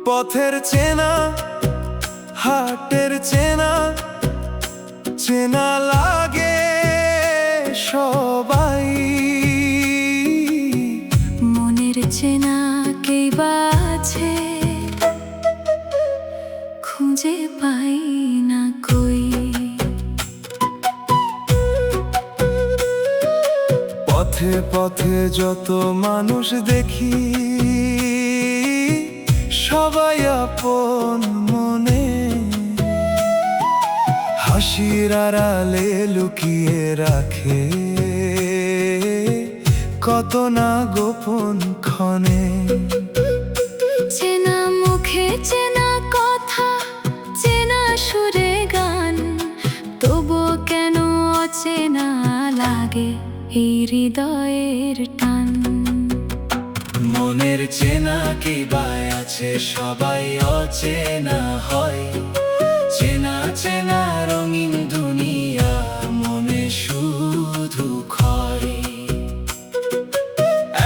পথের চেনা, হাটের চেনা, চেনা লাগে সবাই। মনের চেনা কে বাছে, খুঁজে পাই না কই। পথে পথে যত মানুষ দেখি, সবাই আপন মনে, হাসির আড়ালে লুকিয়ে রাখে কত না গোপন ক্ষণে। চেনা মুখে চেনা কথা, চেনা সুরে গান, তবু কেন অচেনা লাগে এই হৃদয়ের টান। মনের চেনা কি বাই আছে, সবাই অচেনা হয়। চেনা চেনা রঙিন দুনিয়া, মনে শুধু ক্ষয়।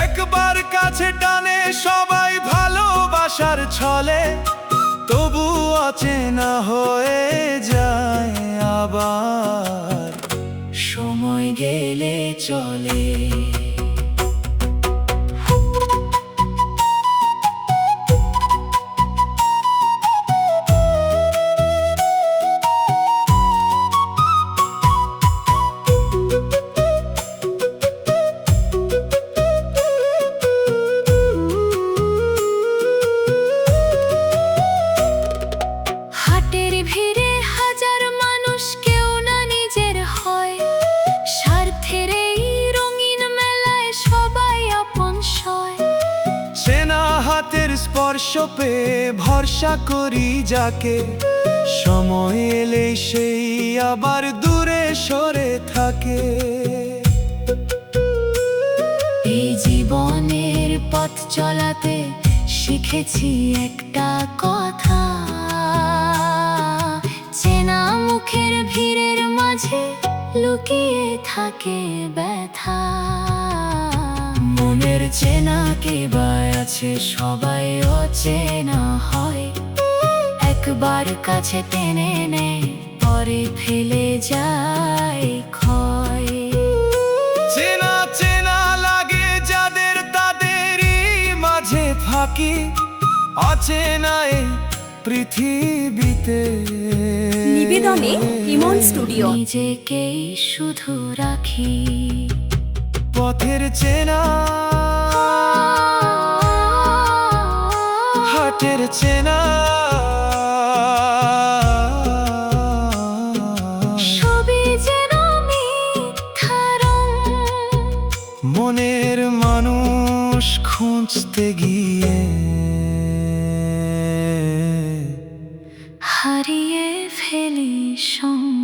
একবার কাছে টানে সবাই ভালোবাসার ছলে, তবু অচেনা হয়ে যায় আবার সময় গেলে চলে। হাটের ভিড়ে হাজার মানুষ, কেউ না নিজের হয়। স্বার্থের এই রঙিন মেলায় সবাই আপন সয়। চেনা হাতের স্পর্শ পেয়ে ভরসা করি যাকে, সময় এলে সেই আবার দূরে সরে থাকে। এই জীবনের পথ চলাতে শিখেছি একটা কথা, চেনা মুখের ভিড়ের মাঝে লুকিয়ে থাকে ব্যথা। মনের চেনা কে বাই আছে, সবাই অচেনা হয়। একবার কাছে টেনে নেয়, পরে ফেলে যায় ক্ষয়। চেনা চেনা লাগে যাদের, তাদেরই মাঝে ফাঁকি অচেনায় পৃথিবীতে। নিবেদনে ইমন স্টুডিও। নিজেকেই শুধু রাখি পথের চেনা, হাটের চেনা, সবই যেন মিথ্যা রং। মনের মানুষ খুঁজতে গিয়ে হারিয়ে ফেলি সঙ্গ।